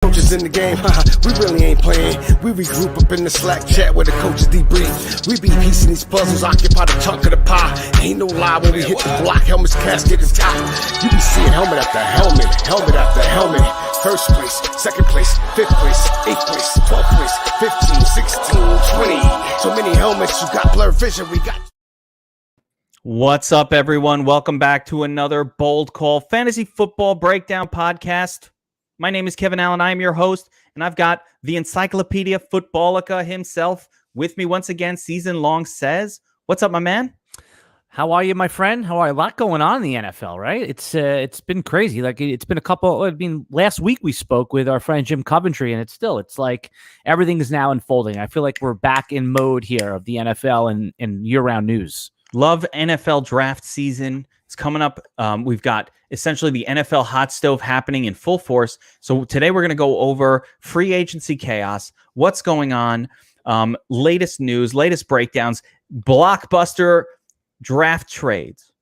Coaches in the game, we really ain't playing. We regroup up in the Slack chat where the coaches debrief. We be piecing these puzzles, occupy the chunk of the pie. Ain't no lie when we hit the block, helmet's casket is top. You be seeing helmet after helmet, helmet after helmet. First place, second place, fifth place, eighth place, 12th place, 15, 16, 20. So many helmets, you got blurred vision, we got... What's up, everyone? Welcome back to another Bold Call Fantasy Football Breakdown podcast. My name is Kevin Allen. I am your host, and I've got the Encyclopedia Footballica himself with me once again. Season Long says, "What's up, my man?" How are you, my friend? How are you? A lot going on in the NFL, right? It's been crazy. Like it's been a couple. I mean, last week we spoke with our friend Jim Coventry, and it's like everything is now unfolding. I feel like we're back in mode here of the NFL and year-round news. Love NFL draft season. It's coming up. We've got essentially the NFL hot stove happening in full force. So today we're going to go over free agency chaos, what's going on, latest news, latest breakdowns, blockbuster draft trades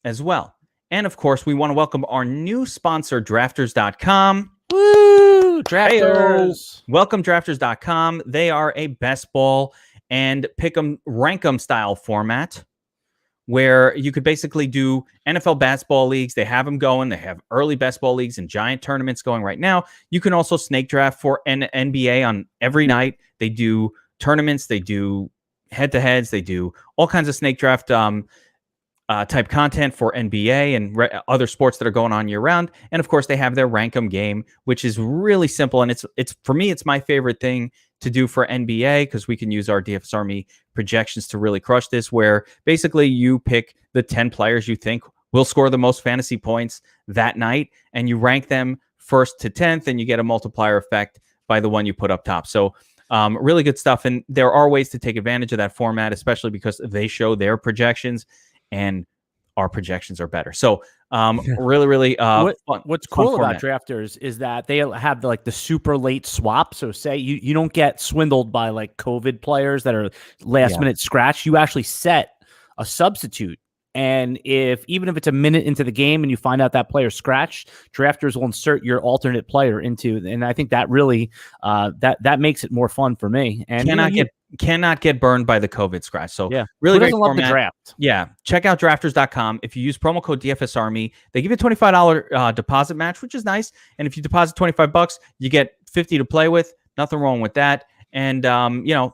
as well. And of course, we want to welcome our new sponsor, Drafters.com. Woo! Drafters. Welcome, Drafters.com. They are a best ball and pick 'em, rank 'em style format, where you could basically do NFL basketball leagues. They have them going. They have early best ball leagues and giant tournaments going right now. You can also snake draft for NBA on every night. They do tournaments. They do head-to-heads. They do all kinds of snake draft type content for NBA and other sports that are going on year-round. And, of course, they have their rank 'em game, which is really simple. And it's for me, it's my favorite thing to do for NBA because we can use our DFSARMY projections to really crush this, where basically you pick the 10 players you think will score the most fantasy points that night, and you rank them 1st to 10th, and you get a multiplier effect by the one you put up top. So really good stuff. And there are ways to take advantage of that format, especially because they show their projections and our projections are better. So really what's cool about Drafters is that they have the super late swap. So say you don't get swindled by like COVID players that are last minute scratch. You actually set a substitute. And even if it's a minute into the game and you find out that player scratched, Drafters will insert your alternate player into. And I think that really that makes it more fun for me. And cannot get burned by the COVID scratch. So really great love format. The draft. Yeah. Check out drafters.com. If you use promo code DFSARMY, they give you a $25 deposit match, which is nice. And if you deposit $25, you get $50 to play with. Nothing wrong with that. And,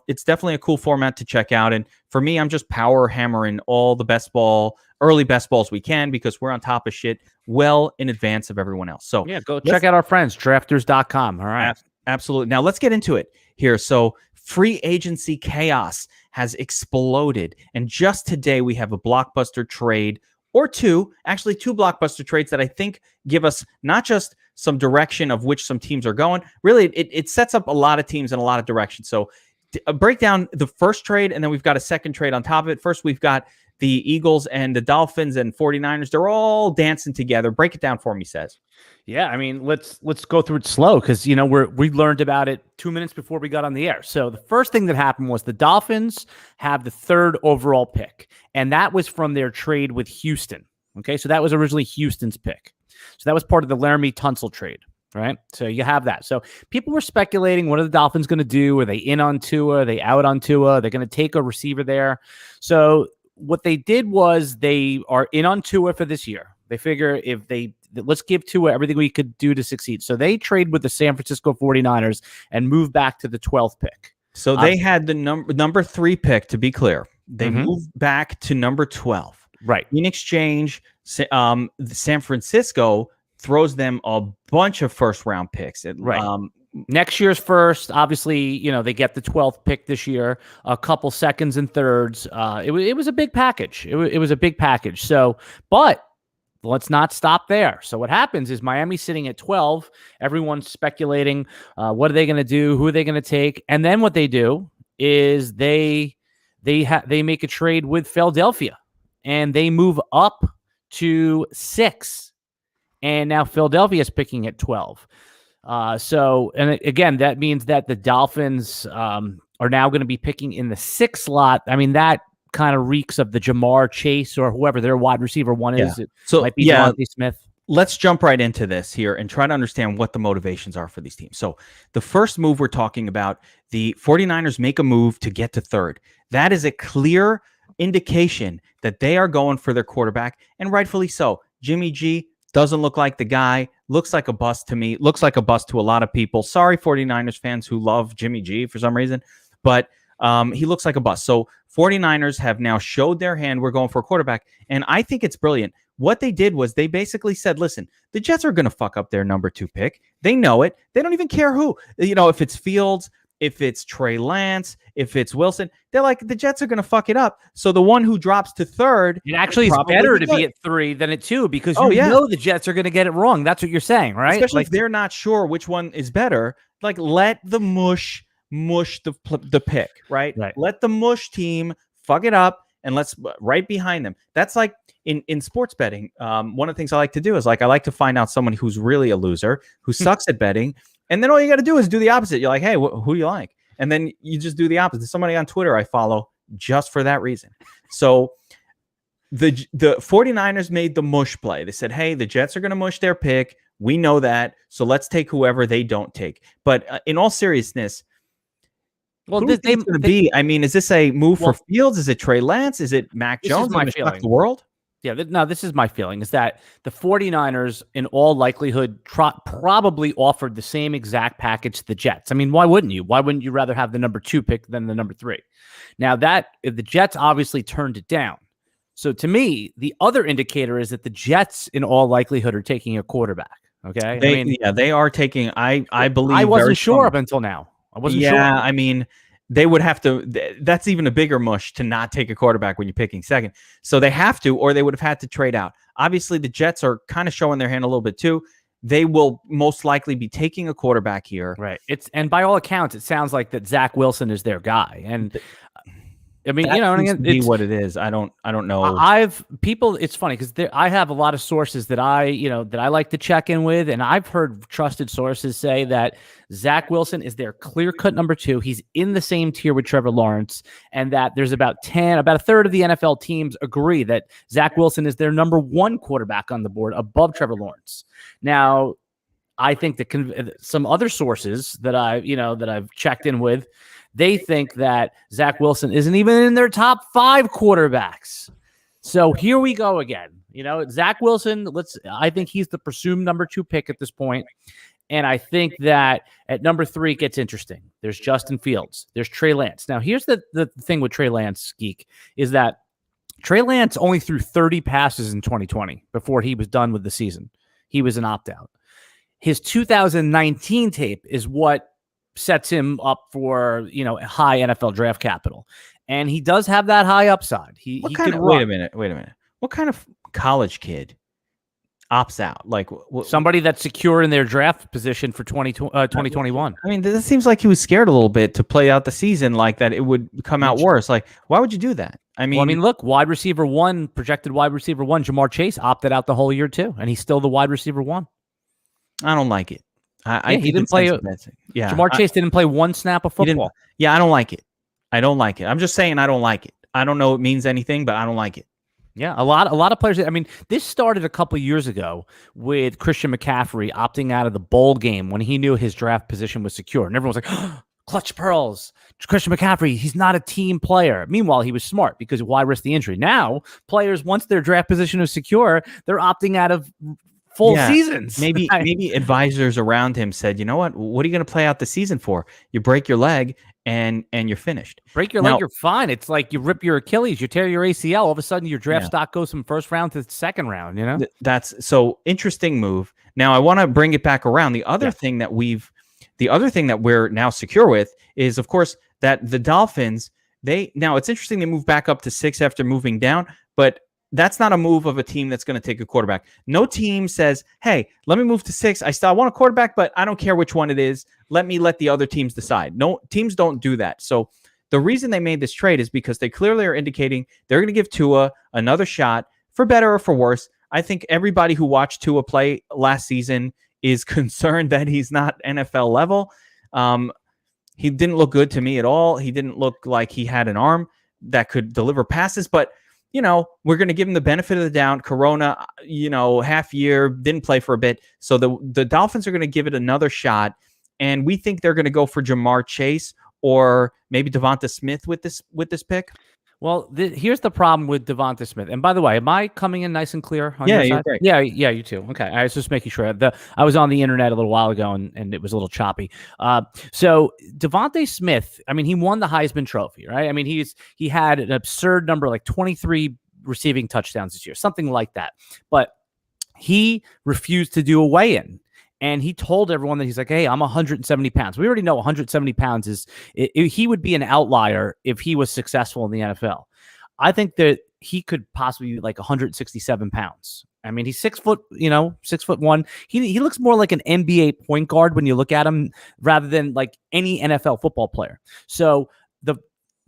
it's definitely a cool format to check out. And for me, I'm just power hammering all the early best balls we can, because we're on top of shit well in advance of everyone else. So go check out our friends, drafters.com. All right. Absolutely. Now let's get into it here. So free agency chaos has exploded. And just today we have a blockbuster trade or two blockbuster trades that I think give us not just some direction of which some teams are going. Really, it sets up a lot of teams in a lot of directions. So break down the first trade, and then we've got a second trade on top of it. First, we've got the Eagles and the Dolphins and 49ers. They're all dancing together. Break it down for me, Says. Yeah, I mean, let's go through it slow because, we learned about it 2 minutes before we got on the air. So the first thing that happened was the Dolphins have the 3rd overall pick, and that was from their trade with Houston. Okay, so that was originally Houston's pick. So that was part of the Laramie Tunsil trade, right? So you have that. So people were speculating, what are the Dolphins going to do? Are they in on Tua? Are they out on Tua? They're going to take a receiver there. So what they did was they are in on Tua for this year. They figure let's give Tua everything we could do to succeed. So they trade with the San Francisco 49ers and move back to the 12th pick. So they had the number 3 pick, to be clear. They moved back to number 12. Right. In exchange, San Francisco throws them a bunch of first-round picks. Next year's first, obviously, they get the 12th pick this year, a couple seconds and thirds. It was a big package. It was a big package. So, but let's not stop there. So what happens is Miami's sitting at 12. Everyone's speculating, what are they going to do? Who are they going to take? And then what they do is they make a trade with Philadelphia, and they move up to 6. And now Philadelphia is picking at 12. And again, that means that the Dolphins are now going to be picking in the 6th slot. I mean, that kind of reeks of the Jamar Chase or whoever their wide receiver one is. It might be Devontae Smith. let's jump right into this here and try to understand what the motivations are for these teams. So the first move we're talking about, the 49ers make a move to get to third. That is a clear indication that they are going for their quarterback, and rightfully so. Jimmy G doesn't look like the guy, looks like a bust to me, looks like a bust to a lot of people. Sorry, 49ers fans who love Jimmy G for some reason, but he looks like a bust. So 49ers have now showed their hand. We're going for a quarterback, and I think it's brilliant. What they did was they basically said, listen, the Jets are going to fuck up their number 2 pick. They know it. They don't even care who. If it's Fields, if it's Trey Lance, if it's Wilson, they're like, the Jets are going to fuck it up. So the one who drops to third. It actually is better to be at 3 than at 2 because you know the Jets are going to get it wrong. That's what you're saying, right? Especially if they're not sure which one is better. Like, let the mush the pick, right? Let the mush team fuck it up, and let's right behind them. That's like in sports betting. One of the things I like to do is I like to find out someone who's really a loser, who sucks at betting, and then all you got to do is do the opposite. You're like, hey, who do you like? And then you just do the opposite. There's somebody on Twitter I follow just for that reason. So the 49ers made the mush play. They said, hey, the Jets are going to mush their pick. We know that. So let's take whoever they don't take. But in all seriousness, who is going to be? I mean, is this a move for Fields? Is it Trey Lance? Is it Mac Jones? Is my feeling. The world? Yeah, no, this is my feeling, is that the 49ers, in all likelihood, probably offered the same exact package to the Jets. I mean, why wouldn't you? Why wouldn't you rather have the number 2 pick than the number 3? Now, if the Jets obviously turned it down. So to me, the other indicator is that the Jets, in all likelihood, are taking a quarterback. Okay? They are taking, I believe. I wasn't sure up until now. I wasn't sure. Yeah, I mean, they would have to. That's even a bigger mush to not take a quarterback when you're picking second. So they have to, or they would have had to trade out. Obviously, the Jets are kind of showing their hand a little bit too. They will most likely be taking a quarterback here. Right. And by all accounts, it sounds like that Zach Wilson is their guy. And I mean, it's what it is. I don't know. It's funny because I have a lot of sources that I like to check in with, and I've heard trusted sources say that Zach Wilson is their clear-cut number 2. He's in the same tier with Trevor Lawrence, and that there's about a third of the NFL teams agree that Zach Wilson is their number 1 quarterback on the board above Trevor Lawrence. Now, I think that some other sources that I've checked in with, they think that Zach Wilson isn't even in their top 5 quarterbacks. So here we go again. Zach Wilson, I think he's the presumed number 2 pick at this point. And I think that at number 3 it gets interesting. There's Justin Fields. There's Trey Lance. Now, here's the thing with Trey Lance, Geek, is that Trey Lance only threw 30 passes in 2020 before he was done with the season. He was an opt-out. His 2019 tape is what sets him up for, high NFL draft capital. And he does have that high upside. Wait a minute. What kind of college kid opts out? Like somebody that's secure in their draft position for 2021. I mean, this seems like he was scared a little bit to play out the season, like that it would come out worse. Like, why would you do that? I mean, look, projected wide receiver 1, Jamar Chase opted out the whole year too, and he's still the wide receiver 1. I don't like it. He didn't play. Yeah, Jamar Chase didn't play 1 snap of football. I don't like it. I'm just saying I don't like it. I don't know it means anything, but I don't like it. Yeah, a lot of players. I mean, this started a couple of years ago with Christian McCaffrey opting out of the bowl game when he knew his draft position was secure, and everyone was like, oh, clutch pearls. Christian McCaffrey, he's not a team player. Meanwhile, he was smart because why risk the injury? Now, players, once their draft position is secure, they're opting out of full seasons. Maybe advisors around him said, you know what are you going to play out the season for? You break your leg and you're finished. Break your leg, you're fine. It's like you rip your Achilles, you tear your ACL, all of a sudden your draft stock goes from first round to the second round, That's so interesting move. Now I want to bring it back around. The other thing that we're now secure with is, of course, that the Dolphins, it's interesting they move back up to 6 after moving down, but that's not a move of a team that's going to take a quarterback. No team says, hey, let me move to 6. I want a quarterback, but I don't care which one it is. Let the other teams decide. No, teams don't do that. So the reason they made this trade is because they clearly are indicating they're going to give Tua another shot, for better or for worse. I think everybody who watched Tua play last season is concerned that he's not NFL level. He didn't look good to me at all. He didn't look like he had an arm that could deliver passes, but we're going to give him the benefit of the doubt. Corona, half year, didn't play for a bit. So the Dolphins are going to give it another shot. And we think they're going to go for Jamar Chase or maybe Devonta Smith with this pick. Well, here's the problem with Devonta Smith. And by the way, am I coming in nice and clear on your side? Great. Yeah, you too. Okay, I was just making sure. I was on the internet a little while ago, and it was a little choppy. So Devonta Smith, I mean, he won the Heisman Trophy, right? I mean, he had an absurd number, like 23 receiving touchdowns this year, something like that. But he refused to do a weigh-in. And he told everyone that he's like, hey, I'm 170 pounds. We already know 170 pounds he would be an outlier if he was successful in the NFL. I think that he could possibly be like 167 pounds. I mean, he's 6 foot, 6'1". He looks more like an NBA point guard when you look at him rather than like any NFL football player. So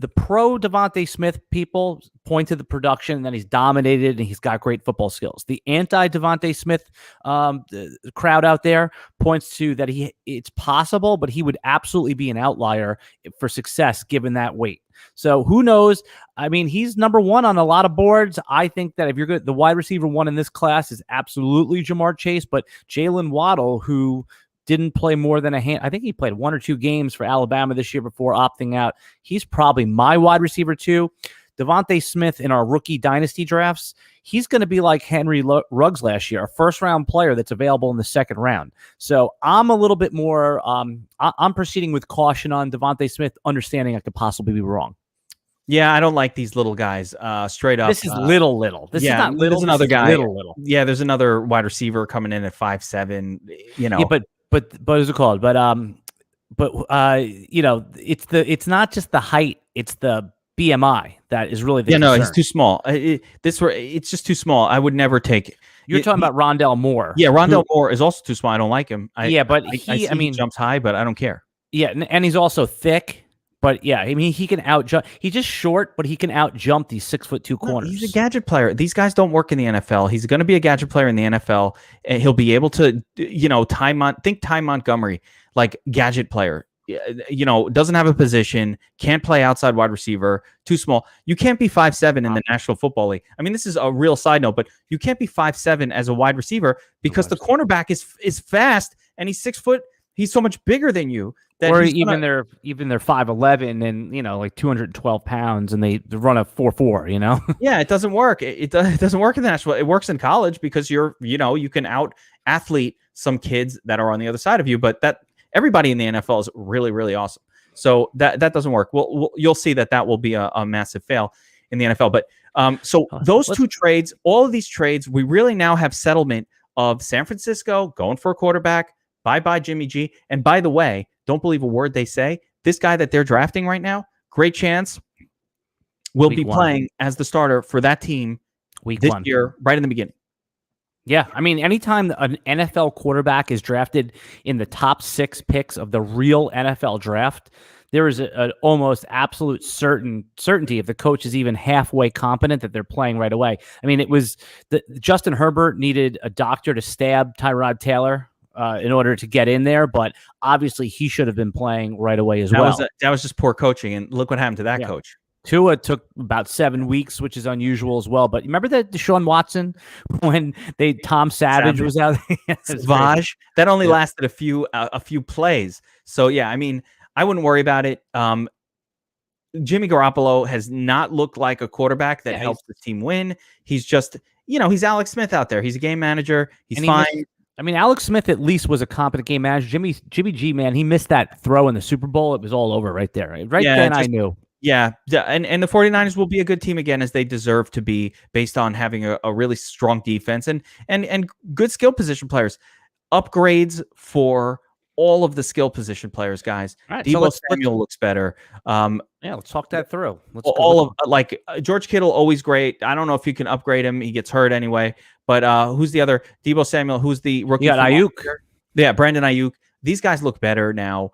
the pro Devonta Smith people point to the production and that he's dominated and he's got great football skills. The anti Devonta Smith crowd out there points to that it's possible, but he would absolutely be an outlier for success given that weight. So who knows? I mean, he's number one on a lot of boards. I think that if you're good, the wide receiver one in this class is absolutely Jamar Chase, but Jalen Waddle, who didn't play more than I think he played 1 or 2 games for Alabama this year before opting out. He's probably my wide receiver too. Devonta Smith in our rookie dynasty drafts, he's going to be like Henry Ruggs last year, a first-round player that's available in the second round. So I'm a little bit more I'm proceeding with caution on Devonta Smith, understanding I could possibly be wrong. Yeah, I don't like these little guys. Straight up, this is little. This is not little. There's another guy. Little. Yeah, there's another wide receiver coming in at 5'7". Yeah, but what's it called? It's not just the height, it's the BMI that is really the concern. No, he's too small. It's just too small. I would never take. You're talking about Rondell Moore. Yeah, Rondell Moore is also too small. I don't like him. He jumps high, but I don't care. Yeah, and he's also thick. But yeah, I mean, he can out jump. He's just short, but he can out jump these 6'2" corners. He's a gadget player. These guys don't work in the NFL. He's going to be a gadget player in the NFL, and he'll be able to, Ty Montgomery, like gadget player. Doesn't have a position, can't play outside wide receiver, too small. You can't be 5'7" in the National Football League. I mean, this is a real side note, but you can't be 5'7" as a wide receiver because the cornerback is fast and he's 6 foot. He's so much bigger than you. Or even they're 5'11" and like 212 pounds and they run a 4.4. Yeah, it doesn't work. It doesn't work in the national. It works in college because you can out athlete some kids that are on the other side of you, but that everybody in the NFL is really, really awesome. So that doesn't work. You'll see that will be a massive fail in the NFL. But those two trades, all of these trades, we really now have settlement of San Francisco going for a quarterback. Bye Jimmy G. And by the way, don't believe a word they say. This guy that they're drafting right now, great chance will be playing as the starter for that team this year, right in the beginning. Yeah, I mean, anytime an NFL quarterback is drafted in the top 6 picks of the real NFL draft, there is an almost absolute certainty if the coach is even halfway competent that they're playing right away. I mean, it was Justin Herbert needed a doctor to stab Tyrod Taylor in order to get in there, but obviously he should have been playing right away as well. That was just poor coaching, and look what happened to that coach. Tua took about 7 weeks, which is unusual as well. But remember that Deshaun Watson when Tom Savage was out there? Savage, that only lasted a few plays. So yeah, I mean, I wouldn't worry about it. Jimmy Garoppolo has not looked like a quarterback that helps the team win. He's just, he's Alex Smith out there. He's a game manager. He's fine. Alex Smith at least was a competent game manager. Jimmy G, man, he missed that throw in the Super Bowl. It was all over right there. I knew. Yeah, and the 49ers will be a good team again, as they deserve to be, based on having a really strong defense and good skill position players. Upgrades for all of the skill position players, guys. Right, Deebo Samuel looks better. Let's talk that through. George Kittle, always great. I don't know if you can upgrade him. He gets hurt anyway. But who's the other? Deebo Samuel, who's the rookie? You got Ayuk. Yeah, Brandon Ayuk. These guys look better now.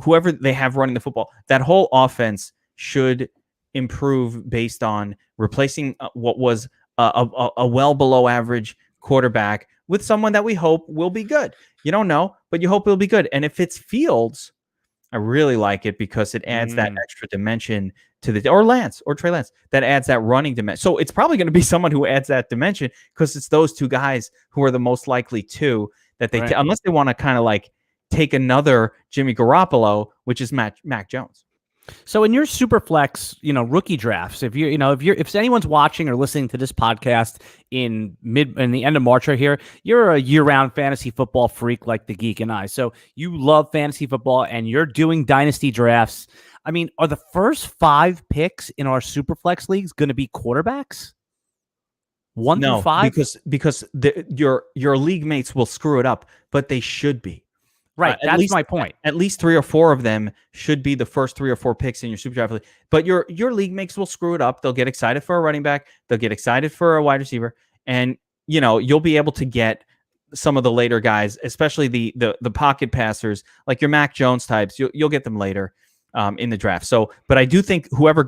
Whoever they have running the football, that whole offense should improve based on replacing what was a well below average quarterback with someone that we hope will be good. You don't know, but you hope it'll be good. And if it's Fields, I really like it because it adds that extra dimension to the or Lance or Trey Lance that adds that running dimension. So it's probably going to be someone who adds that dimension because it's those two guys who are the most likely to that they unless they want to kind of like take another Jimmy Garoppolo, which is Mac Jones. So in your super flex, rookie drafts, if anyone's watching or listening to this podcast in the end of March right here, you're a year-round fantasy football freak like the Geek and I. So you love fantasy football and you're doing dynasty drafts. I mean, are the first 5 picks in our super flex leagues going to be quarterbacks? 1 through 5? Because your league mates will screw it up, but they should be. Right, that's my point. At least 3 or 4 of them should be the first 3 or 4 picks in your super draft league. But your league mates will screw it up. They'll get excited for a running back. They'll get excited for a wide receiver, and you'll be able to get some of the later guys, especially the pocket passers, like your Mac Jones types. You'll get them later in the draft. So, but I do think whoever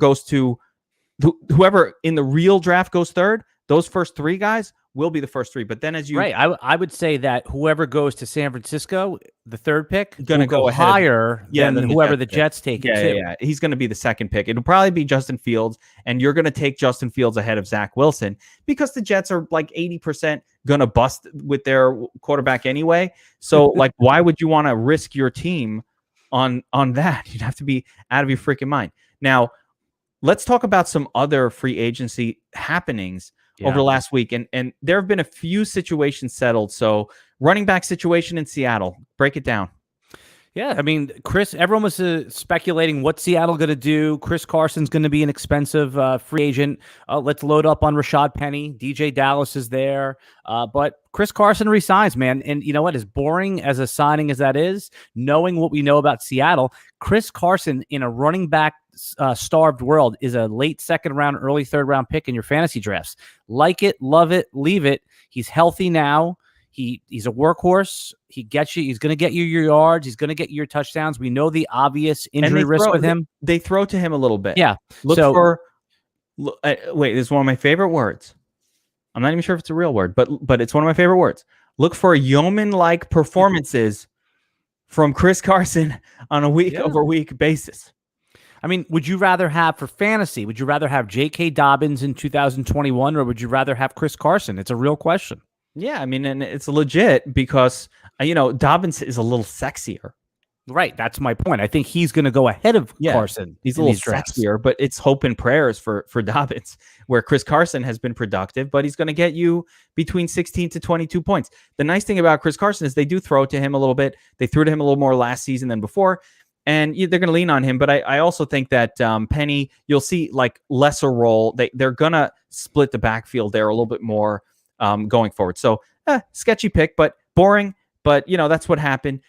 in the real draft goes third, those first 3 guys will be the first 3. But then I would say that whoever goes to San Francisco, the 3rd pick, going to go higher than whoever the Jets take. Yeah. He's going to be the 2nd pick. It'll probably be Justin Fields, and you're going to take Justin Fields ahead of Zach Wilson because the Jets are like 80% going to bust with their quarterback anyway. So like, why would you want to risk your team on that? You'd have to be out of your freaking mind. Now, let's talk about some other free agency happenings over the last week. And there have been a few situations settled. So running back situation in Seattle, break it down. Yeah, I mean, everyone was speculating what Seattle going to do. Chris Carson's going to be an expensive free agent. Let's load up on Rashad Penny. DJ Dallas is there. But Chris Carson resigns, man. And you know what? As boring as a signing as that is, knowing what we know about Seattle, Chris Carson in a running back starved world is a late 2nd round, early 3rd round pick in your fantasy drafts. Like it, love it, leave it. He's healthy now. He's a workhorse. He gets you. He's going to get you your yards. He's going to get you your touchdowns. We know the obvious injury risk with him. They throw to him a little bit. Yeah. Wait, this is one of my favorite words. I'm not even sure if it's a real word, but it's one of my favorite words. Look for yeoman-like performances from Chris Carson on a week-over-week basis. I mean, would you rather have for fantasy? Would you rather have J.K. Dobbins in 2021, or would you rather have Chris Carson? It's a real question. Yeah, I mean, and it's legit because Dobbins is a little sexier. Right, that's my point. I think he's going to go ahead of Carson. He's a little sexier, but it's hope and prayers for Dobbins, where Chris Carson has been productive, but he's going to get you between 16 to 22 points. The nice thing about Chris Carson is they do throw to him a little bit. They threw to him a little more last season than before, and they're going to lean on him. But I also think that Penny, you'll see like lesser role. They're going to split the backfield there a little bit more going forward. So sketchy pick, but boring. But that's what happened.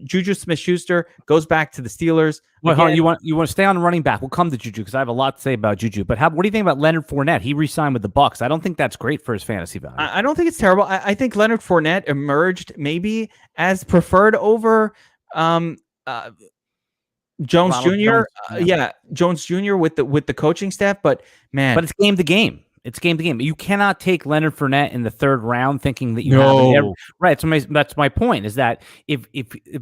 Juju Smith Schuster goes back to the Steelers. Well, hold on, you want to stay on running back? We'll come to Juju because I have a lot to say about Juju. But what do you think about Leonard Fournette? He re-signed with the Bucs. I don't think that's great for his fantasy value. I don't think it's terrible. I think Leonard Fournette emerged maybe as preferred over Jones Jr. Jones Jr. with the coaching staff. But man, but it's game to game. It's game to game. You cannot take Leonard Fournette in the 3rd round thinking that you have him. Right. So that's my point, is that if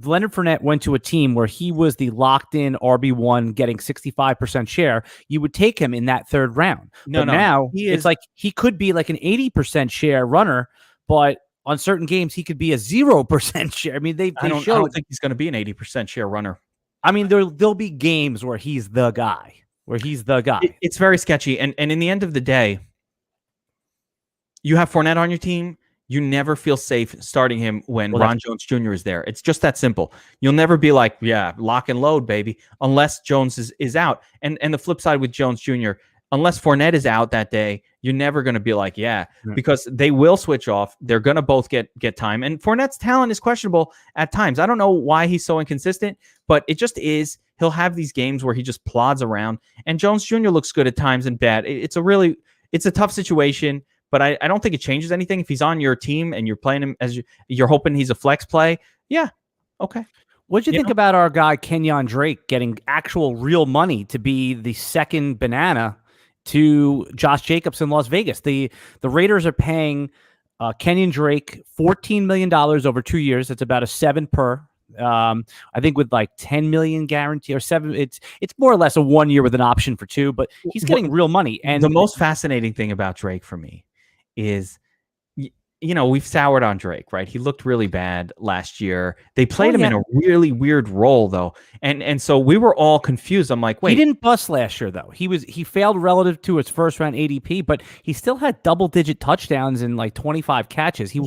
Leonard Fournette went to a team where he was the locked-in RB1 getting 65% share, you would take him in that 3rd round. Now it's like he could be like an 80% share runner, but on certain games he could be a 0% share. I mean, I don't think he's going to be an 80% share runner. I mean, there'll be games where he's the guy. It's very sketchy. And in the end of the day, you have Fournette on your team, you never feel safe starting him when Ron Jones Jr. is there. It's just that simple. You'll never be like, lock and load, baby, unless Jones is out. And the flip side with Jones Jr., unless Fournette is out that day, you're never going to be like, because they will switch off. They're going to both get time. And Fournette's talent is questionable at times. I don't know why he's so inconsistent, but it just is. He'll have these games where he just plods around. And Jones Jr. looks good at times and bad. It's a tough situation. But I don't think it changes anything if he's on your team and you're playing him as you're hoping he's a flex play. Yeah, okay. What'd you think about our guy Kenyon Drake getting actual real money to be the 2nd banana to Josh Jacobs in Las Vegas? The Raiders are paying Kenyon Drake $14 million over 2 years. That's about a 7 per. I think with like 10 million guarantee or 7, it's more or less a 1 year with an option for 2, but he's getting real money. And the most fascinating thing about Drake for me is, we've soured on Drake, right? He looked really bad last year. They played him in a really weird role, though, and so we were all confused. I'm like, wait, he didn't bust last year, though. He failed relative to his first round ADP, but he still had double-digit touchdowns and like 25 catches. He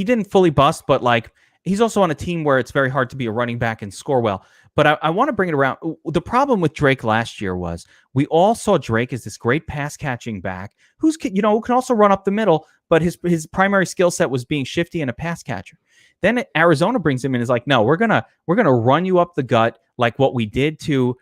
didn't fully bust, but like he's also on a team where it's very hard to be a running back and score well. But I want to bring it around. The problem with Drake last year was we all saw Drake as this great pass catching back who can also run up the middle, but his primary skill set was being shifty and a pass catcher. Then Arizona brings him in and is like, no, we're gonna run you up the gut like what we did to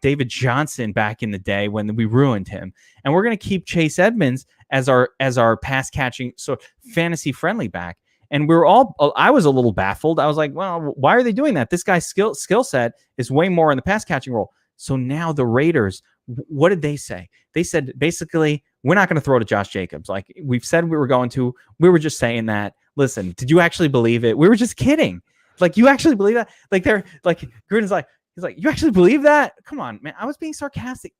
David Johnson back in the day when we ruined him, and we're gonna keep Chase Edmonds as our pass catching, so fantasy friendly back. And I was a little baffled. I was like, well, why are they doing that? This guy's skill set is way more in the pass catching role. So now the Raiders, what did they say? They said, basically, we're not going to throw to Josh Jacobs. Like we've said we were going to. We were just saying that. Listen, did you actually believe it? We were just kidding. Like, you actually believe that? Like, they're like, Gruden's like, he's like, you actually believe that? Come on, man. I was being sarcastic.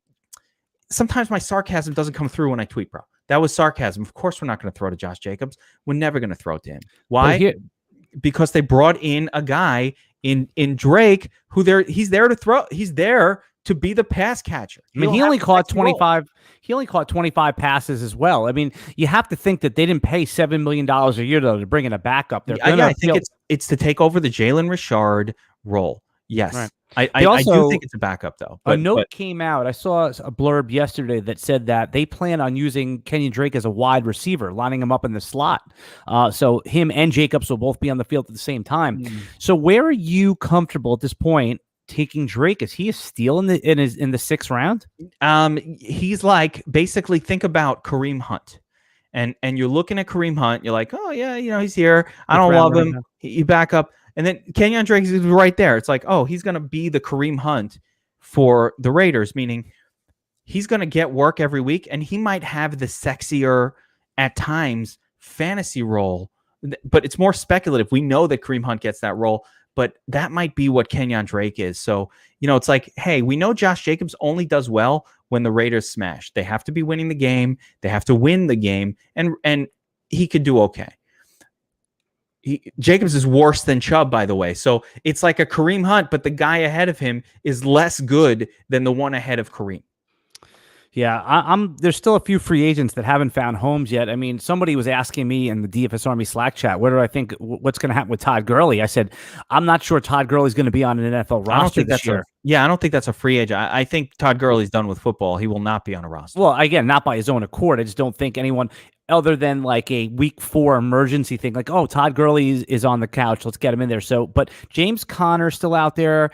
Sometimes my sarcasm doesn't come through when I tweet, bro. That was sarcasm. Of course, we're not going to throw to Josh Jacobs. We're never going to throw to him. Why? Because they brought in a guy in Drake who he's there to throw. He's there to be the pass catcher. I mean, he only caught 25. He only caught 25 passes as well. I mean, you have to think that they didn't pay $7 million a year though to bring in a backup. I think it's to take over the Jalen Richard role. Yes. Right. I do think it's a backup, though. A note came out. I saw a blurb yesterday that said that they plan on using Kenyon Drake as a wide receiver, lining him up in the slot. So him and Jacobs will both be on the field at the same time. So where are you comfortable at this point taking Drake? Is he a steal in the 6th round? He's like, basically, think about Kareem Hunt. And you're looking at Kareem Hunt. You're like, oh, yeah, he's here. I don't love him. You back up. And then Kenyon Drake is right there. It's like, oh, he's going to be the Kareem Hunt for the Raiders, meaning he's going to get work every week, and he might have the sexier, at times, fantasy role. But it's more speculative. We know that Kareem Hunt gets that role, but that might be what Kenyon Drake is. So, it's like, hey, we know Josh Jacobs only does well when the Raiders smash. They have to be winning the game. They have to win the game, and he could do okay. Jacobs is worse than Chubb, by the way. So it's like a Kareem Hunt, but the guy ahead of him is less good than the one ahead of Kareem. Yeah, there's still a few free agents that haven't found homes yet. I mean, somebody was asking me in the DFS Army Slack chat, what do I think, what's going to happen with Todd Gurley? I said, I'm not sure Todd Gurley's going to be on an NFL roster this year. I don't think that's a free agent. I think Todd Gurley's done with football. He will not be on a roster. Well, again, not by his own accord. I just don't think anyone other than like a week 4 emergency thing, like, oh, Todd Gurley is on the couch. Let's get him in there. So, but James Conner still out there.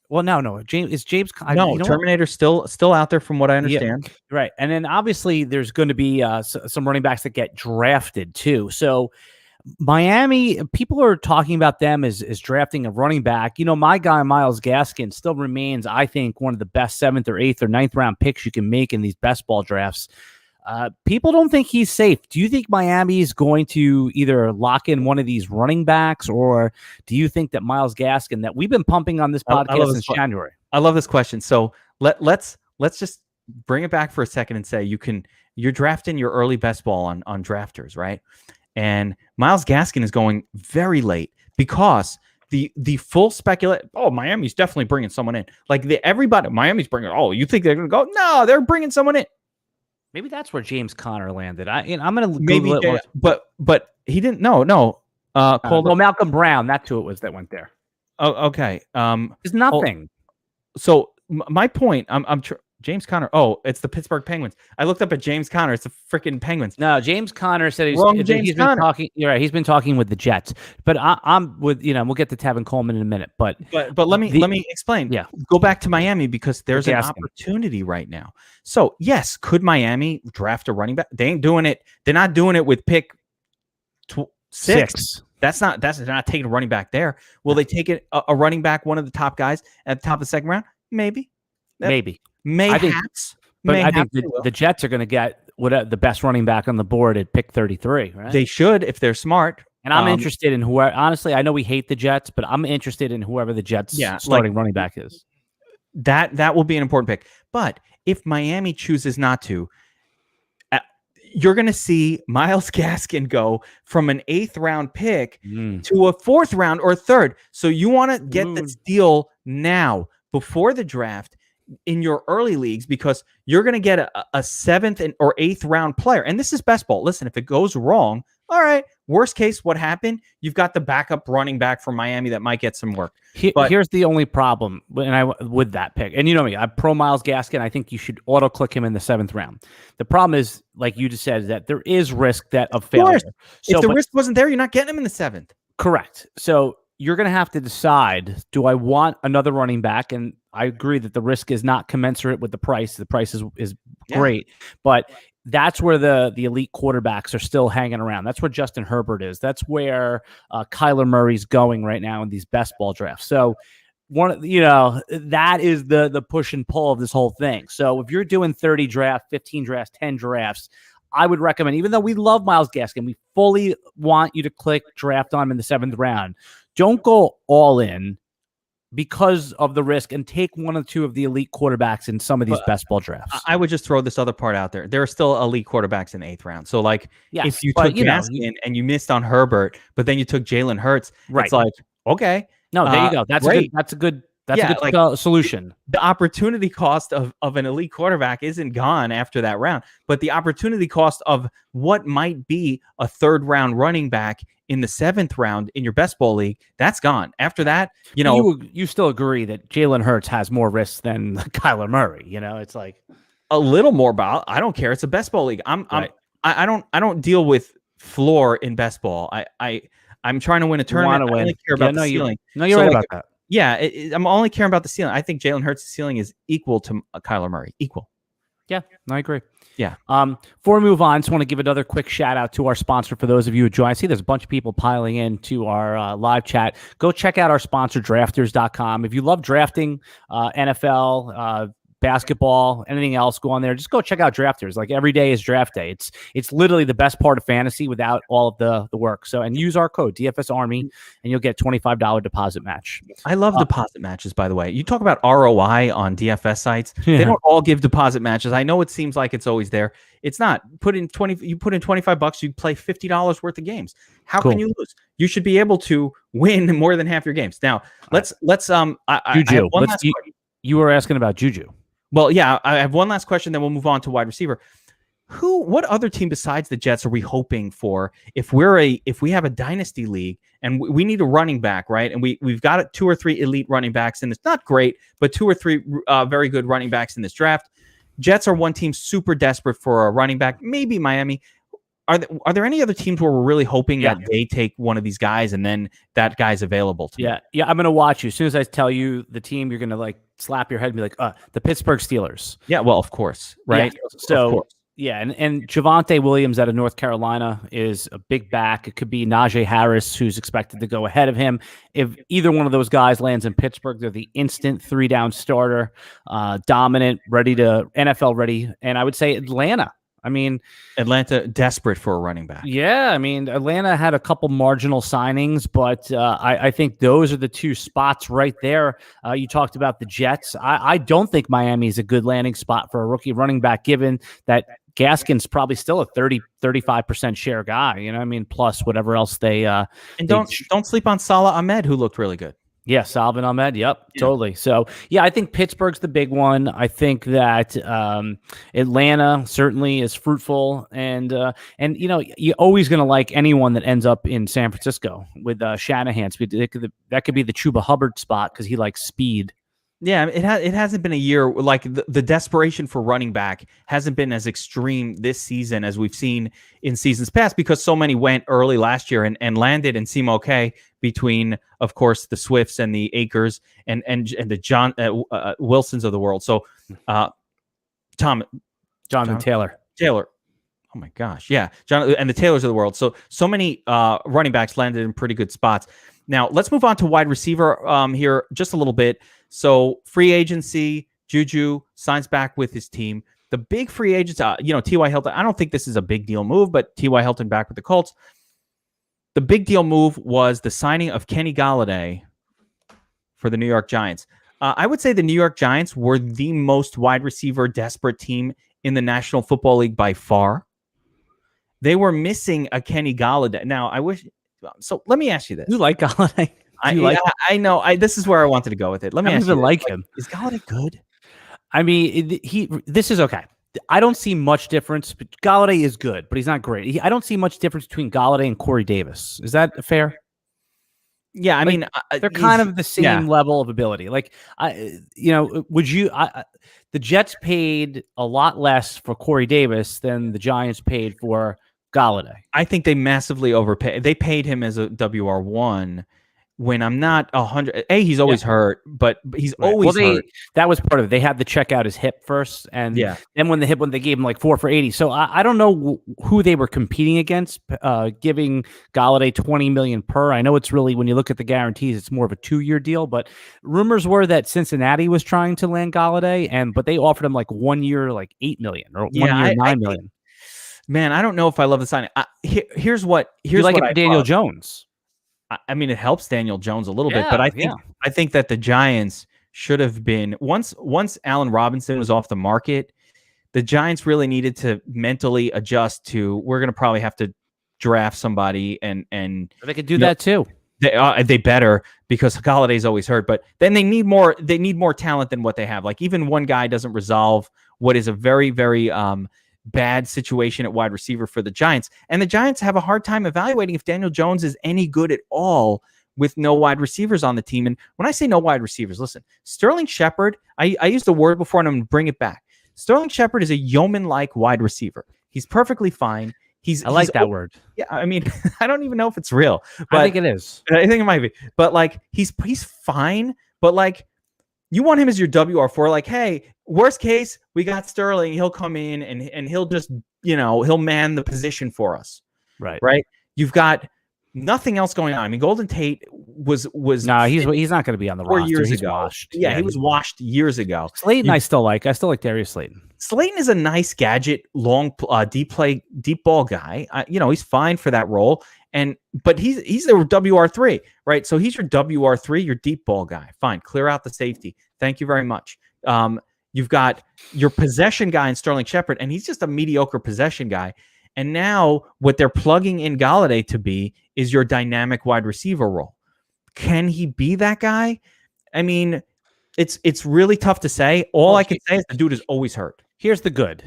Well, no. James Terminator's still out there from what I understand. Yeah, right. And then obviously there's going to be some running backs that get drafted too. So Miami, people are talking about them as drafting a running back. My guy, Myles Gaskin, still remains, I think, one of the best 7th or 8th or 9th round picks you can make in these best ball drafts. People don't think he's safe. Do you think Miami is going to either lock in one of these running backs, or do you think that Myles Gaskin, that we've been pumping on this podcast since January? I love this question. So let's just bring it back for a second and say you're drafting your early best ball on drafters, right? And Myles Gaskin is going very late because the full speculation. Oh, Miami's definitely bringing someone in. Like everybody, Miami's bringing. Oh, you think they're going to go? No, they're bringing someone in. Maybe that's where James Conner landed. I'm going to Google it. But he didn't. No. Malcolm Brown. That's who it was that went there. Oh, okay. It's nothing. So my point. James Conner. Oh, it's the Pittsburgh Penguins. I looked up at James Conner. It's the freaking Penguins. No, James Conner said he's been talking. You're right. He's been talking with the Jets. But I'm with we'll get to Tevin Coleman in a minute. But let me explain. Yeah, go back to Miami because there's an opportunity right now. So yes, could Miami draft a running back? They ain't doing it. They're not doing it with pick 6. That's not taking a running back there. Will they take it a running back, one of the top guys at the top of the 2nd round? Maybe. Mayhaps. I think the Jets are going to get the best running back on the board at pick 33, right? They should if they're smart. And I'm interested in whoever. Honestly, I know we hate the Jets, but I'm interested in whoever the Jets starting running back is. That will be an important pick. But if Miami chooses not to, you're going to see Myles Gaskin go from an 8th round pick to a 4th round or 3rd. So you want to get the steal now before the draft in your early leagues, because you're going to get a 7th or 8th round player. And this is best ball. Listen, if it goes wrong, all right, worst case, what happened? You've got the backup running back from Miami that might get some work. But here's the only problem with that pick. And you know me, I'm pro Myles Gaskin. I think you should auto click him in the 7th round. The problem is, like you just said, that there is risk of failure. So, if the risk wasn't there, you're not getting him in the 7th. Correct. So you're going to have to decide, do I want another running back? And I agree that the risk is not commensurate with the price. The price is great, but that's where the elite quarterbacks are still hanging around. That's where Justin Herbert is. That's where Kyler Murray's going right now in these best ball drafts. So that is the push and pull of this whole thing. So if you're doing 30 drafts, 15 drafts, 10 drafts, I would recommend, even though we love Myles Gaskin, we fully want you to click draft on him in the 7th round. Don't go all in because of the risk, and take one or two of the elite quarterbacks in some of these best ball drafts. I would just throw this other part out there. There are still elite quarterbacks in the 8th round. So, like, if you took Gaskin and you missed on Herbert, but then you took Jalen Hurts, it's like, okay. No, there you go. That's a good solution. The opportunity cost of an elite quarterback isn't gone after that round, but the opportunity cost of what might be a 3rd round running back in the 7th round in your best ball league, that's gone. After that, you still agree that Jalen Hurts has more risks than Kyler Murray. It's like a little more about. I don't care. It's a best ball league. I don't deal with floor in best ball. I'm trying to win a tournament. I only care about the ceiling. You're right about that. Yeah, I'm only caring about the ceiling. I think Jalen Hurts' ceiling is equal to Kyler Murray. Equal. Yeah, I agree. Yeah. Before we move on, just want to give another quick shout out to our sponsor for those of you who join. I see there's a bunch of people piling in to our live chat. Go check out our sponsor, drafters.com. If you love drafting, NFL, basketball, anything else, go on there. Just go check out Drafters. Like, every day is draft day. It's literally the best part of fantasy without all of the work. So, and use our code DFSARMY and you'll get $25 deposit match. I love deposit matches, by the way. You talk about ROI on DFS sites. They don't all give deposit matches. I know it seems like it's always there. It's not. You put in $25, you play $50 worth of games. How can you lose? You should be able to win more than half your games. Now, let's Juju. You were asking about Juju. Well, yeah, I have one last question, then we'll move on to wide receiver. What other team besides the Jets are we hoping for if we have a dynasty league and we need a running back, right? And we've got 2 or 3 elite running backs, and it's not great, but 2 or 3 very good running backs in this draft. Jets are one team super desperate for a running back. Maybe Miami. Are there any other teams where we're really hoping that they take one of these guys and then that guy's available to me? Yeah, I'm going to watch you. As soon as I tell you the team, you're going to like slap your head and be like, the Pittsburgh Steelers. Yeah, well, of course, right? Yeah. So, and Javonte Williams out of North Carolina is a big back. It could be Najee Harris, who's expected to go ahead of him. If either one of those guys lands in Pittsburgh, they're the instant 3-down starter, dominant, NFL ready. And I would say Atlanta. Atlanta desperate for a running back. Yeah, Atlanta had a couple marginal signings, but I think those are the 2 spots right there. You talked about the Jets. I don't think Miami is a good landing spot for a rookie running back, given that Gaskin's probably still a 35% share guy. Plus whatever else they and don't sleep on Salah Ahmed, who looked really good. Yeah, Salvin Ahmed. Yep, totally. So, I think Pittsburgh's the big one. I think that Atlanta certainly is fruitful, and you're always going to like anyone that ends up in San Francisco with Shanahan. That could be the Chuba Hubbard spot because he likes speed. Yeah, it hasn't been a year like the desperation for running back hasn't been as extreme this season as we've seen in seasons past because so many went early last year and landed and seem okay between, of course, the Swifts and the Akers and the John Wilsons of the world. So, Jonathan Taylor. Oh my gosh, yeah, John and the Taylors of the world. So many running backs landed in pretty good spots. Now let's move on to wide receiver here just a little bit. So free agency, Juju signs back with his team. The big free agents, T.Y. Hilton. I don't think this is a big deal move, but T.Y. Hilton back with the Colts. the big deal move was the signing of Kenny Golladay for the New York Giants. I would say the New York Giants were the most wide receiver desperate team in the National Football League by far. They were missing a Kenny Golladay. Now, I wish. So let me ask you this: You like Golladay? I know. This is where I wanted to go with it. Let me ask you. Like him. Is Golladay good? I mean, this is okay. I don't see much difference. But Golladay is good, but he's not great. I don't see much difference between Golladay and Corey Davis. Is that fair? Yeah, I mean, they're kind of the same level of ability. Like, would you? The Jets paid a lot less for Corey Davis than the Giants paid for Golladay. I think they massively overpaid. They paid him as a WR1 when I'm not 100. He's always hurt, but he's always hurt. That was part of it. They had to check out his hip first, and then when they gave him like 4 for $80. So I don't know who they were competing against, giving Golladay $20 million per. I know it's really, when you look at the guarantees, it's more of a 2-year deal. But rumors were that Cincinnati was trying to land Golladay, but they offered him like 1 year, like $8 million, or 1 year, $9 million. Man, I don't know if I love the signing. Here's what Daniel Jones. I mean, it helps Daniel Jones a little bit, but I think that the Giants should have been once Allen Robinson was off the market, the Giants really needed to mentally adjust to, we're going to probably have to draft somebody, and they could do that too. They better, because Galladay's always hurt, but then they need more talent than what they have. Like, even one guy doesn't resolve what is a very, very bad situation at wide receiver for the Giants. And the Giants have a hard time evaluating if Daniel Jones is any good at all with no wide receivers on the team. And when I say no wide receivers, listen, Sterling Shepard, I used the word before and I'm going to bring it back. Sterling Shepard is a yeoman-like wide receiver. He's perfectly fine. I like that word. Yeah, I mean, I don't even know if it's real. But I think it is. I think it might be. But like, he's fine, but like, you want him as your WR4, like, hey, worst case, we got Sterling. He'll come in and he'll just, he'll man the position for us. Right. You've got nothing else going on. I mean, Golden Tate was no, he's not going to be on the 4 roster. years he's ago. Washed. Yeah, he was washed years ago. Slayton, I still like Darius Slayton. Slayton is a nice gadget, long, deep ball guy. He's fine for that role. But he's the WR3, right? So he's your WR3, your deep ball guy. Fine, clear out the safety. Thank you very much. You've got your possession guy in Sterling Shepard, and he's just a mediocre possession guy. And now what they're plugging in Golladay to be is your dynamic wide receiver role. Can he be that guy? I mean, it's really tough to say. All I can say is the dude is always hurt. Here's the good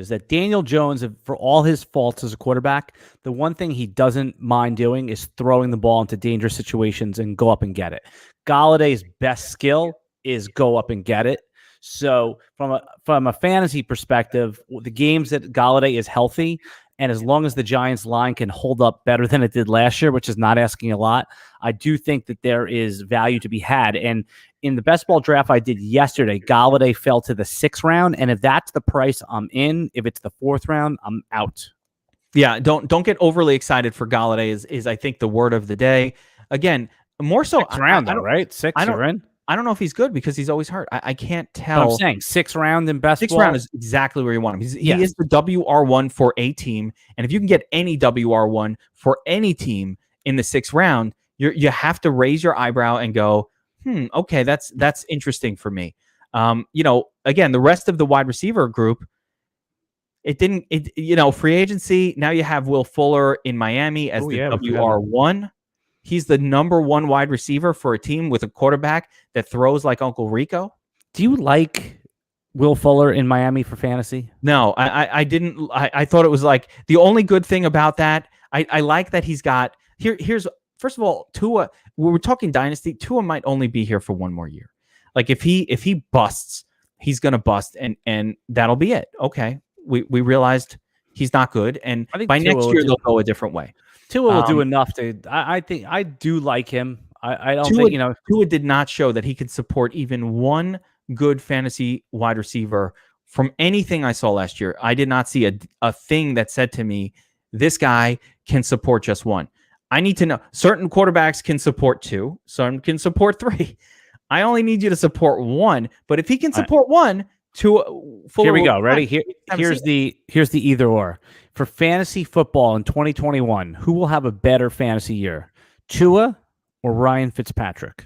is that Daniel Jones, for all his faults as a quarterback, the one thing he doesn't mind doing is throwing the ball into dangerous situations and go up and get it. Galladay's best skill is go up and get it. So from a fantasy perspective, the games that Golladay is healthy, and as long as the Giants line can hold up better than it did last year, which is not asking a lot, I do think that there is value to be had. And in the best ball draft I did yesterday, Golladay fell to the 6th round. And if that's the price, I'm in. If it's the 4th round, I'm out. Yeah, don't get overly excited for Golladay is I think the word of the day. Again, more so 6th round, right? 6th you're in. I don't know if he's good because he's always hurt. I can't tell. But I'm saying 6th round in best ball. 6th round is exactly where you want him. He is the WR1 for a team. And if you can get any WR1 for any team in the 6th round, you have to raise your eyebrow and go, okay, that's interesting for me. Again, the rest of the wide receiver group, free agency. Now you have Will Fuller in Miami as the WR1. He's the number 1 wide receiver for a team with a quarterback that throws like Uncle Rico. Do you like Will Fuller in Miami for fantasy? No, I didn't. I thought it was like the only good thing about that. I like that he's got here's first of all, Tua. We're talking dynasty. Tua might only be here for 1 more year. Like if he busts, he's gonna bust, and that'll be it. Okay, we realized he's not good, and I think by next year they'll go a different way. Tua will do enough to. I think I do like him. I don't Tua, think Tua did not show that he could support even one good fantasy wide receiver from anything I saw last year. I did not see a thing that said to me, this guy can support just one. I need to know. Certain quarterbacks can support 2. Some can support 3. I only need you to support 1. But if he can support 1, Tua. Here we go. Ready? Here's the either or. for fantasy football in 2021, who will have a better fantasy year, Tua or Ryan Fitzpatrick?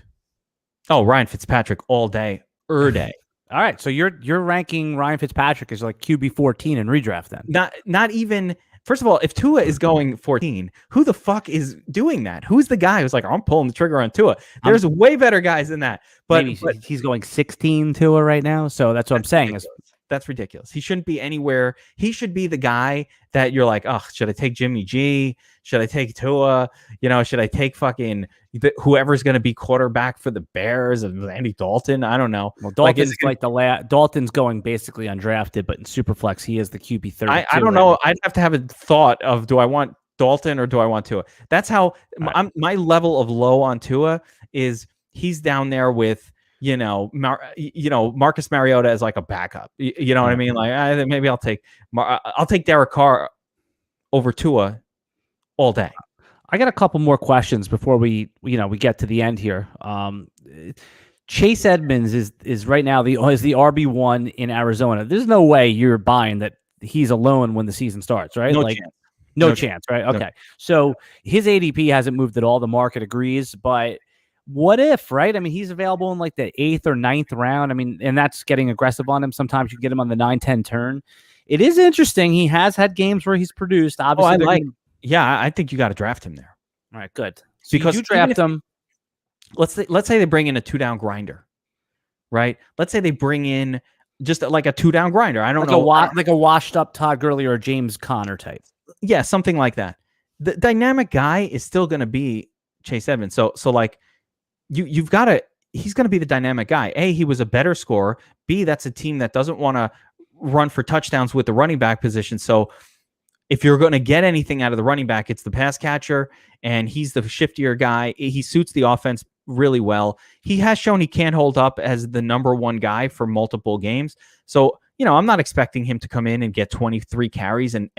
Oh, Ryan Fitzpatrick all day, day. All right, so you're ranking Ryan Fitzpatrick as like QB 14 in redraft then? Not even. First of all, if Tua is going 14, who the fuck is doing that? Who's the guy who's like, I'm pulling the trigger on Tua? There's way better guys than that. But he's going 16 Tua right now, so that's what I'm saying. That's ridiculous. He shouldn't be anywhere. He should be the guy that you're like, oh, should I take Jimmy G? Should I take Tua? Should I take fucking whoever's going to be quarterback for the Bears? Andy Dalton? I don't know. Well, Dalton's Dalton's going basically undrafted, but in Superflex, he is the QB 32. I don't know. I'd have to have a thought of, do I want Dalton or do I want Tua? That's how my level of low on Tua is. He's down there with, Marcus Mariota as like a backup. You know what I mean? Like, maybe I'll take Derek Carr over Tua all day. I got a couple more questions before we get to the end here. Chase Edmonds is right now the RB1 in Arizona. There's no way you're buying that he's alone when the season starts, right? No chance, right? Okay. So his ADP hasn't moved at all. The market agrees, but what if, right? I mean, he's available in like the 8th or 9th round. I mean, and that's getting aggressive on him. Sometimes you get him on the 9-10 turn. It is interesting. He has had games where he's produced. Obviously, I think you got to draft him there. All right, good. So because you draft him. Let's say they bring in a 2-down grinder, right? Let's say they bring in just like a 2-down grinder. I don't know, like a washed up Todd Gurley or a James Conner type. Yeah, something like that. The dynamic guy is still going to be Chase Edmonds. So like. You've got to. He's going to be the dynamic guy. A, he was a better scorer. B, that's a team that doesn't want to run for touchdowns with the running back position. So if you're going to get anything out of the running back, it's the pass catcher, and he's the shiftier guy. He suits the offense really well. He has shown he can hold up as the number one guy for multiple games. So, I'm not expecting him to come in and get 23 carries and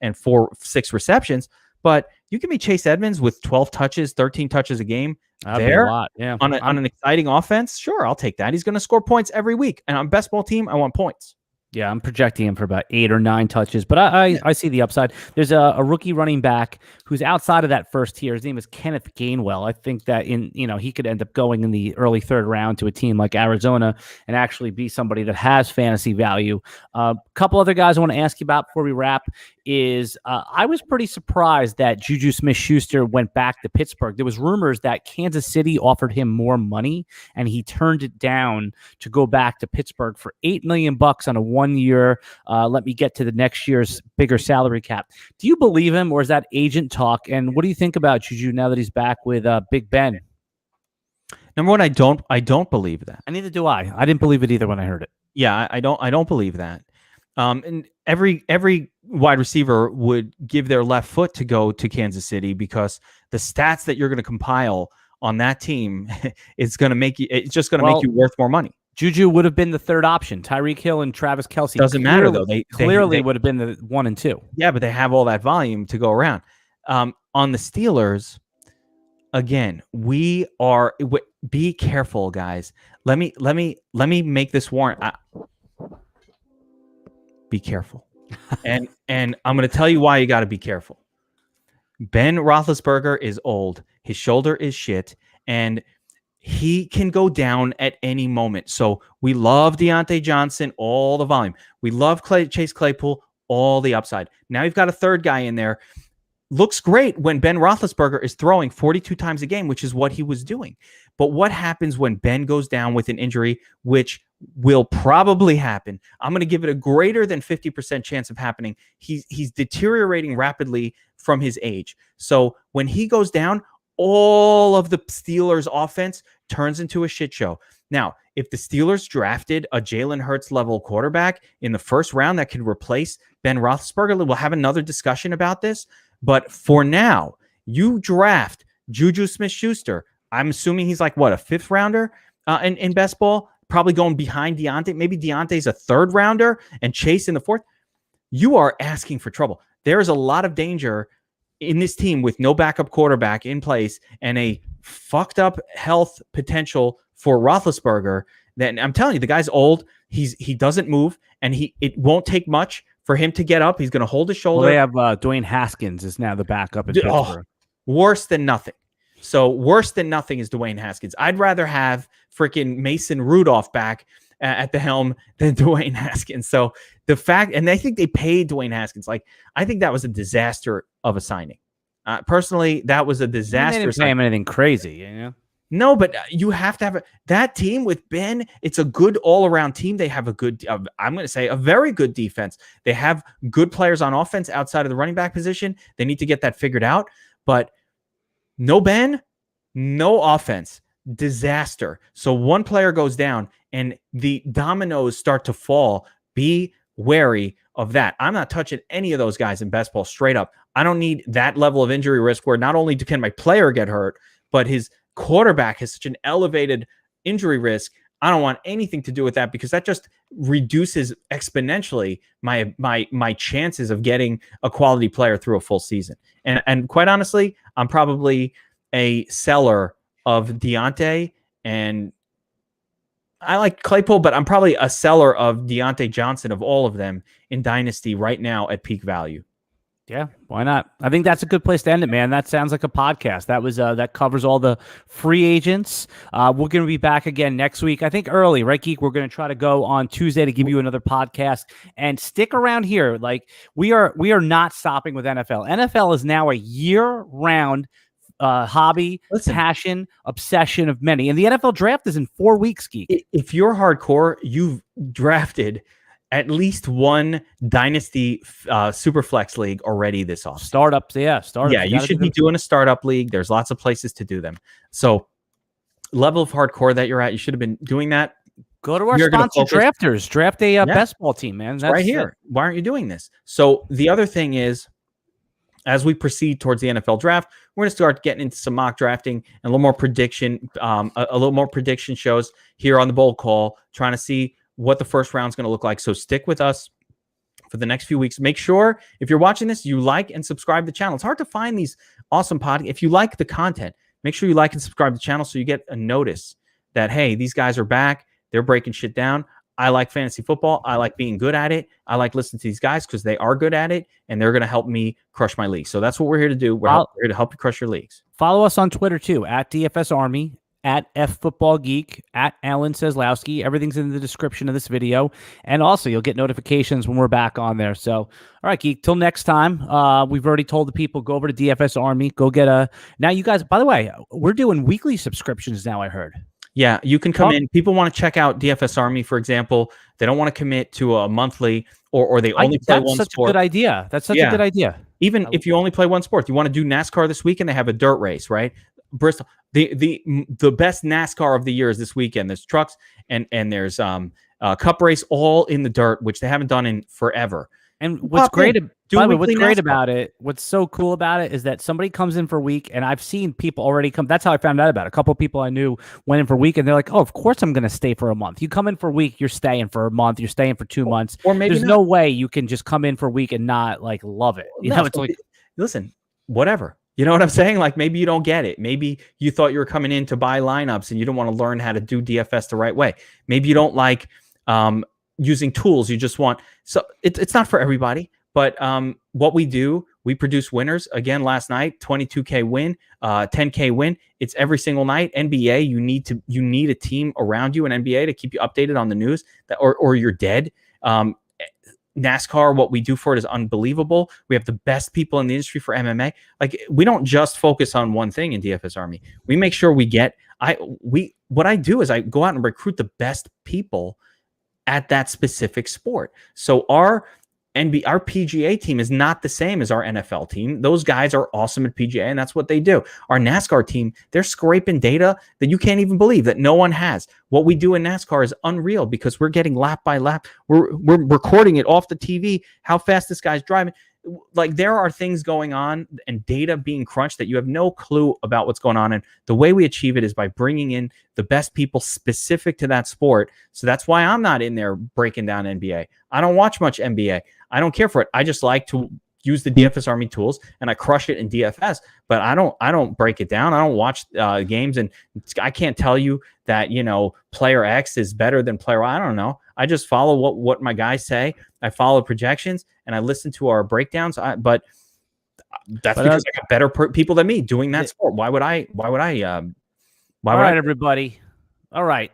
4-6 receptions, but you give me Chase Edmonds with 12 touches, 13 touches a game. That'd be a lot, yeah. On an exciting offense, sure, I'll take that. He's going to score points every week. And on best ball team, I want points. Yeah, I'm projecting him for about 8 or 9 touches, but I see the upside. There's a rookie running back who's outside of that first tier. His name is Kenneth Gainwell. I think that he could end up going in the early 3rd round to a team like Arizona and actually be somebody that has fantasy value. A couple other guys I want to ask you about before we wrap is I was pretty surprised that Juju Smith Schuster went back to Pittsburgh. There was rumors that Kansas City offered him more money and he turned it down to go back to Pittsburgh for $8 million on a 1-year. Let me get to the next year's bigger salary cap. Do you believe him, or is that agent talk? And what do you think about Juju now that he's back with Big Ben? Number one, I don't believe that. And neither do I. I didn't believe it either when I heard it. Yeah, I don't believe that. And every wide receiver would give their left foot to go to Kansas City because the stats that you're going to compile on that team it's just going to make you worth more money. Juju would have been the 3rd option. Tyreek Hill and Travis Kelce. Doesn't matter though. They clearly would have been the 1 and 2. Yeah, but they have all that volume to go around. On the Steelers, again, be careful, guys. Let me make this warrant. Be careful. and I'm going to tell you why you got to be careful. Ben Roethlisberger is old. His shoulder is shit. And he can go down at any moment. So we love Deontay Johnson, all the volume. We love Chase Claypool, all the upside. Now you've got a 3rd guy in there. Looks great when Ben Roethlisberger is throwing 42 times a game, which is what he was doing. But what happens when Ben goes down with an injury, which will probably happen? I'm going to give it a greater than 50% chance of happening. He's deteriorating rapidly from his age. So when he goes down, all of the Steelers offense turns into a shit show. Now, if the Steelers drafted a Jalen Hurts level quarterback in the 1st round that could replace Ben Roethlisberger, we'll have another discussion about this. But for now, you draft Juju Smith Schuster. I'm assuming he's like, what, a 5th rounder in best ball? Probably going behind Deontay. Maybe Deontay's a 3rd rounder and Chase in the 4th. You are asking for trouble. There is a lot of danger in this team with no backup quarterback in place and a fucked up health potential for Roethlisberger Then I'm telling you, the guy's old. He doesn't move, and it won't take much for him to get up. He's going to hold his shoulder. Well, they have Dwayne Haskins is now the backup in Pittsburgh. Worse than nothing. So worse than nothing is Dwayne Haskins. I'd rather have freaking Mason Rudolph back at the helm than Dwayne Haskins. So the fact, and I think they paid Dwayne Haskins. Like, I think that was a disaster of a signing. Personally, that was a disaster. They didn't pay him anything crazy, you know? No, but you have to have that team with Ben. It's a good all-around team. They have a good, I'm going to say, a very good defense. They have good players on offense outside of the running back position. They need to get that figured out. But no Ben, no offense. Disaster. So one player goes down, and the dominoes start to fall. Be wary of that. I'm not touching any of those guys in best ball straight up. I don't need that level of injury risk where not only can my player get hurt, but his quarterback has such an elevated injury risk. I don't want anything to do with that, because that just reduces exponentially my chances of getting a quality player through a full season. And quite honestly, I'm probably a seller of Deontay, and I like Claypool, but I'm probably a seller of Deontay Johnson of all of them in Dynasty right now at peak value. Yeah, why not? I think that's a good place to end it, man. That sounds like a podcast. That was that covers all the free agents. We're going to be back again next week. I think early, right, Geek? We're going to try to go on Tuesday to give you another podcast, and stick around here. Like, we are not stopping with NFL. NFL is now a year-round hobby, passion, obsession of many. And the NFL draft is in 4 weeks, Geek. If you're hardcore, you've drafted at least one Dynasty Superflex league already this off. Startups. Yeah, you should be doing a startup league. There's lots of places to do them. So level of hardcore that you're at, you should have been doing that. Go to our sponsor, Drafters. Draft a best ball team, man. That's right here. Why aren't you doing this? So the other thing is, as we proceed towards the NFL draft, we're going to start getting into some mock drafting and a little more prediction, shows here on the Bold Call, trying to see what the first round is going to look like. So stick with us for the next few weeks. Make sure, if you're watching this, you like and subscribe to the channel. It's hard to find these awesome podcasts. If you like the content, make sure you like and subscribe to the channel so you get a notice that, hey, these guys are back. They're breaking shit down. I like fantasy football. I like being good at it. I like listening to these guys because they are good at it, and they're going to help me crush my league. So that's what we're here to do. We're here to help you crush your leagues. Follow us on Twitter, too, at DFSARMY, at FFootballGeek, at Alan Seslowski. Everything's in the description of this video. And also, you'll get notifications when we're back on there. So, all right, Geek, till next time. We've already told the people, go over to DFS Army. Go get a... Now, you guys, by the way, we're doing weekly subscriptions now, I heard. Yeah, you can come in. People want to check out DFS Army, for example. They don't want to commit to a monthly, or they only play one sport. That's such a good idea. That's such a good idea. Even if you only play one sport, you want to do NASCAR this weekend, they have a dirt race, right? Bristol. The best NASCAR of the year is this weekend. There's trucks and there's cup race all in the dirt, which they haven't done in forever. And what's great about it, what's so cool about it is that somebody comes in for a week, and I've seen people already come. That's how I found out about it. A couple of people I knew went in for a week, and they're like, oh, of course I'm going to stay for a month. You come in for a week, you're staying for a month, you're staying for 2 months. Or maybe there's no way you can just come in for a week and not like love it. You know, it's like, listen, whatever. You know what I'm saying? Like, maybe you don't get it. Maybe you thought you were coming in to buy lineups and you don't want to learn how to do DFS the right way. Maybe you don't like using tools. You just want, so it's not for everybody. But what we do, we produce winners. Again, last night, 22K win, 10K win. It's every single night. NBA, you need a team around you in NBA to keep you updated on the news, or you're dead. NASCAR, what we do for it is unbelievable. We have the best people in the industry for MMA. Like, we don't just focus on one thing in DFS Army. We make sure we get, what I do is I go out and recruit the best people at that specific sport. So our PGA team is not the same as our NFL team. Those guys are awesome at PGA, and that's what they do. Our NASCAR team, they're scraping data that you can't even believe, that no one has. What we do in NASCAR is unreal because we're getting lap by lap. We're recording it off the TV, how fast this guy's driving. Like, there are things going on and data being crunched that you have no clue about what's going on. And the way we achieve it is by bringing in the best people specific to that sport. So that's why I'm not in there breaking down NBA. I don't watch much NBA. I don't care for it. I just like to, use the DFS Army tools and I crush it in DFS, but I don't break it down. I don't watch games, and I can't tell you that, player X is better than player Y. I don't know. I just follow what my guys say. I follow projections and I listen to our breakdowns. But that's because I got better people than me doing that sport. Why would I? All right, everybody. All right.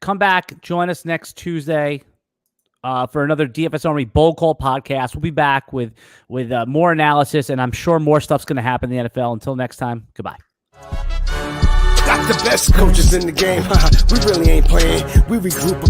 Come back. Join us next Tuesday for another DFS Army Bowl Call podcast. We'll be back with more analysis, and I'm sure more stuff's going to happen in the NFL. Until next time, goodbye. Got the best coaches in the game. We really ain't playing. We regroup up